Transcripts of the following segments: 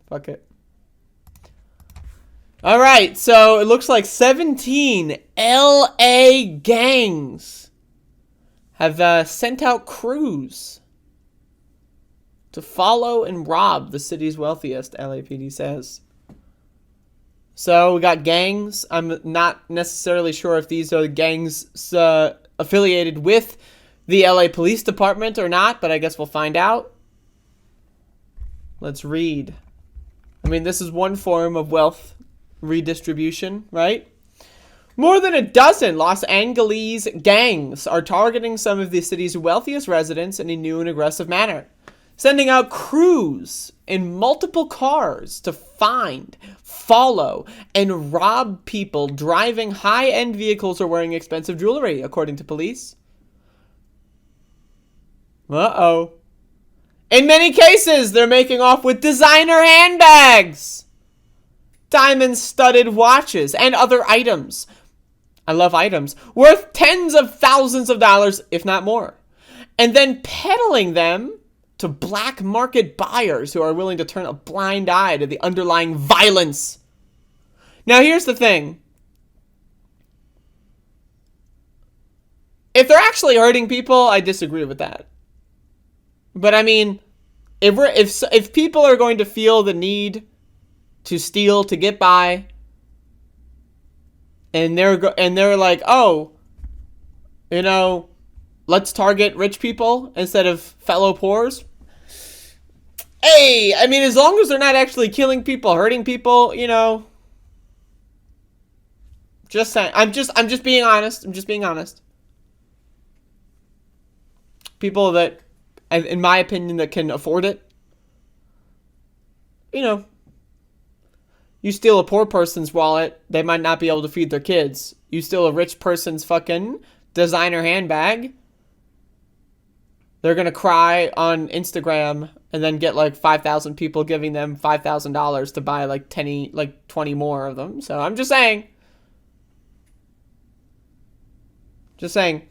Fuck it. All right, so it looks like 17 LA gangs have sent out crews to follow and rob the city's wealthiest, LAPD says. So we got gangs. I'm not necessarily sure if these are gangs affiliated with the LA Police Department or not, but I guess we'll find out. Let's read. I mean, this is one form of wealth redistribution, right? More than a dozen Los Angeles gangs are targeting some of the city's wealthiest residents in a new and aggressive manner, sending out crews in multiple cars to find, follow, and rob people driving high-end vehicles or wearing expensive jewelry, according to police. Uh-oh. In many cases, they're making off with designer handbags, diamond-studded watches, and other items. I love items. Worth tens of thousands of dollars, if not more. And then peddling them to black market buyers who are willing to turn a blind eye to the underlying violence. Now, here's the thing. If they're actually hurting people, I disagree with that. But I mean, if people are going to feel the need to steal to get by, and they're like, oh, you know, let's target rich people instead of fellow poors. Hey, I mean, as long as they're not actually killing people, hurting people, you know. Just saying. I'm just being honest. I'm just being honest. People that, in my opinion, that can afford it. You know, you steal a poor person's wallet, they might not be able to feed their kids. You steal a rich person's fucking designer handbag, they're gonna cry on Instagram and then get like 5,000 people giving them $5,000 to buy like 20 more of them. So I'm just saying. Just saying.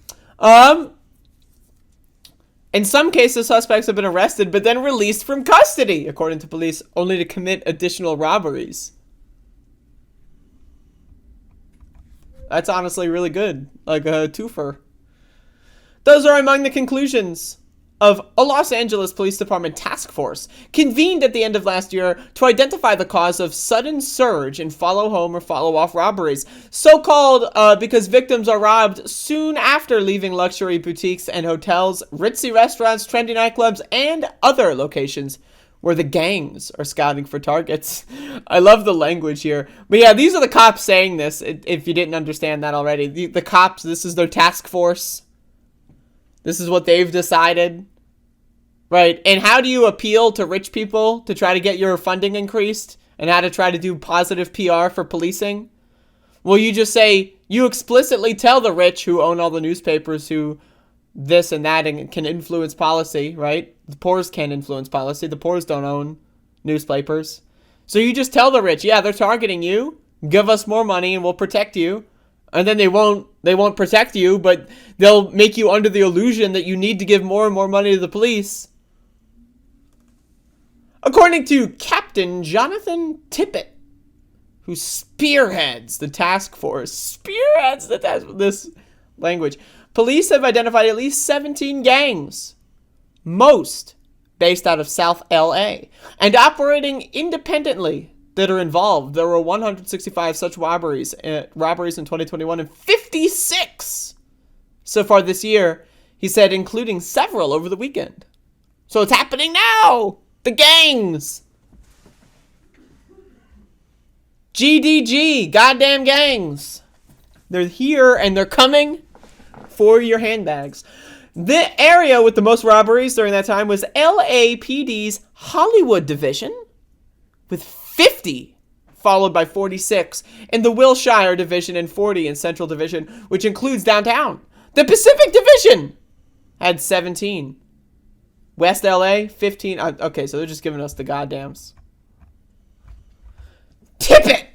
In some cases, suspects have been arrested but then released from custody, according to police, only to commit additional robberies. That's honestly really good. Like a twofer. Those are among the conclusions of a Los Angeles Police Department task force convened at the end of last year to identify the cause of sudden surge in follow-home or follow-off robberies. So-called because victims are robbed soon after leaving luxury boutiques and hotels, ritzy restaurants, trendy nightclubs, and other locations where the gangs are scouting for targets. I love the language here. But yeah, these are the cops saying this, if you didn't understand that already. The cops, this is their task force. This is what they've decided. Right, and how do you appeal to rich people to try to get your funding increased? And how to try to do positive PR for policing? Well, you just say, you explicitly tell the rich who own all the newspapers who this and that and can influence policy, right? The poors can't influence policy. The poors don't own newspapers. So you just tell the rich, yeah, they're targeting you. Give us more money and we'll protect you. And then they won't protect you, but they'll make you under the illusion that you need to give more and more money to the police. According to Captain Jonathan Tippett, who spearheads the task force, this language, police have identified at least 17 gangs, most based out of South LA, and operating independently that are involved. There were 165 such robberies in 2021 and 56 so far this year, he said, including several over the weekend. So it's happening now! The gangs! GDG, goddamn gangs. They're here and they're coming for your handbags. The area with the most robberies during that time was LAPD's Hollywood division, with 50, followed by 46 in the Wilshire division and 40 in Central Division, which includes downtown. The Pacific Division had 17. West LA, 15. Okay, so they're just giving us the goddams. Tippett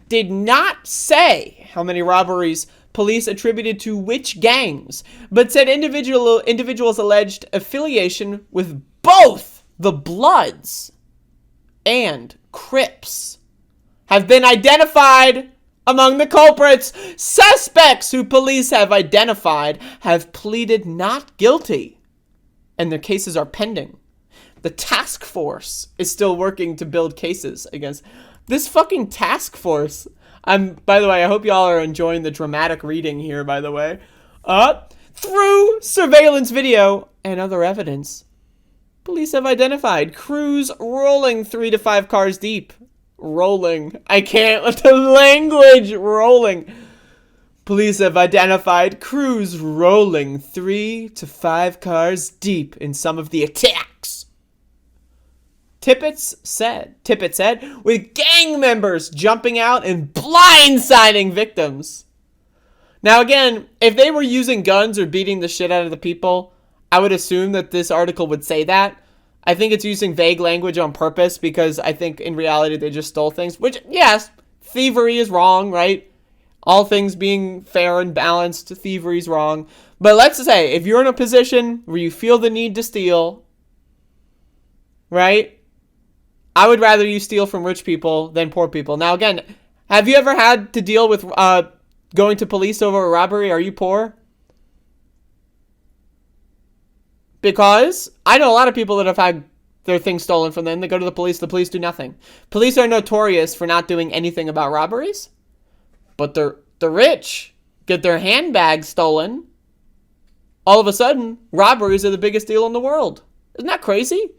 did not say how many robberies police attributed to which gangs, but said individuals alleged affiliation with both the Bloods and Crips have been identified among the culprits. Suspects who police have identified have pleaded not guilty, and their cases are pending. The task force is still working to build cases against this fucking task force. By the way, I hope y'all are enjoying the dramatic reading here, by the way. Through surveillance video and other evidence, police have identified crews rolling 3 to 5 cars deep. Rolling. I can't with the language. Rolling. Police have identified crews rolling 3 to 5 cars deep in some of the attacks. Tippett said, with gang members jumping out and blindsiding victims. Now again, if they were using guns or beating the shit out of the people, I would assume that this article would say that. I think it's using vague language on purpose because I think in reality they just stole things. Which, yes, thievery is wrong, right? All things being fair and balanced, thievery is wrong. But let's say, if you're in a position where you feel the need to steal, right? I would rather you steal from rich people than poor people. Now again, have you ever had to deal with going to police over a robbery? Are you poor? Because I know a lot of people that have had their things stolen from them. They go to the police do nothing. Police are notorious for not doing anything about robberies. But the rich get their handbags stolen. All of a sudden, robberies are the biggest deal in the world. Isn't that crazy?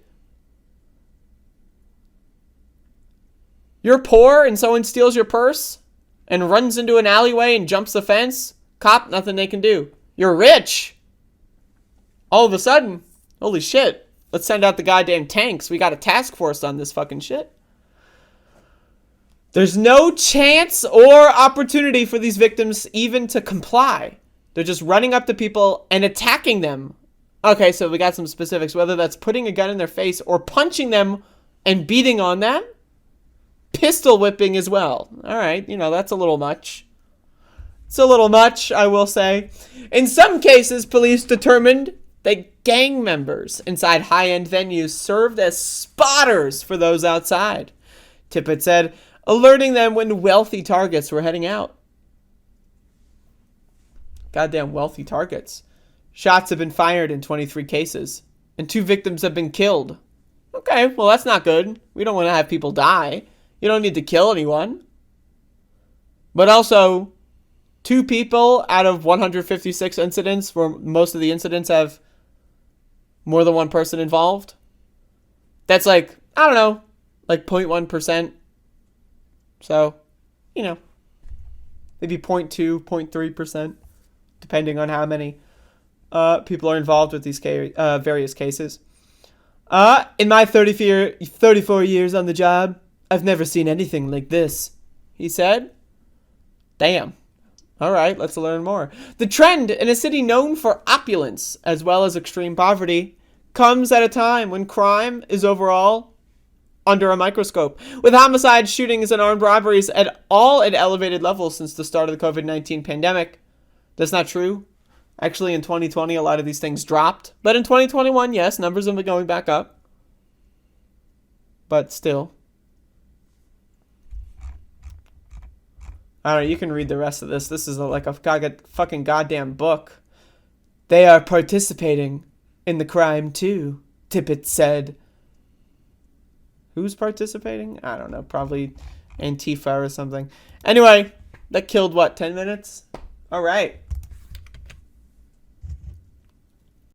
You're poor and someone steals your purse and runs into an alleyway and jumps the fence. Cop, nothing they can do. You're rich. All of a sudden, holy shit, let's send out the goddamn tanks. We got a task force on this fucking shit. There's no chance or opportunity for these victims even to comply. They're just running up to people and attacking them. Okay, so we got some specifics, whether that's putting a gun in their face or punching them and beating on them. Pistol whipping as well. All right, that's a little much. It's a little much, I will say. In some cases, police determined that gang members inside high-end venues served as spotters for those outside. Tippett said, alerting them when wealthy targets were heading out. Goddamn wealthy targets. Shots have been fired in 23 cases, and 2 victims have been killed. Okay, well, that's not good. We don't want to have people die. You don't need to kill anyone. But also, 2 people out of 156 incidents, where most of the incidents have more than one person involved. That's like, I don't know, like 0.1%. So, maybe 0.2, 0.3%, depending on how many people are involved with these various cases. In my 34 years on the job, I've never seen anything like this, he said. Damn. All right, let's learn more. The trend in a city known for opulence as well as extreme poverty comes at a time when crime is overall under a microscope, with homicides, shootings, and armed robberies at elevated levels since the start of the COVID-19 pandemic. That's not true. Actually, in 2020, a lot of these things dropped. But in 2021, yes, numbers have been going back up. But still. I don't know, you can read the rest of this. This is like a fucking goddamn book. They are participating in the crime too, Tippett said. Who's participating? I don't know, probably Antifa or something. Anyway, that killed what, 10 minutes? All right.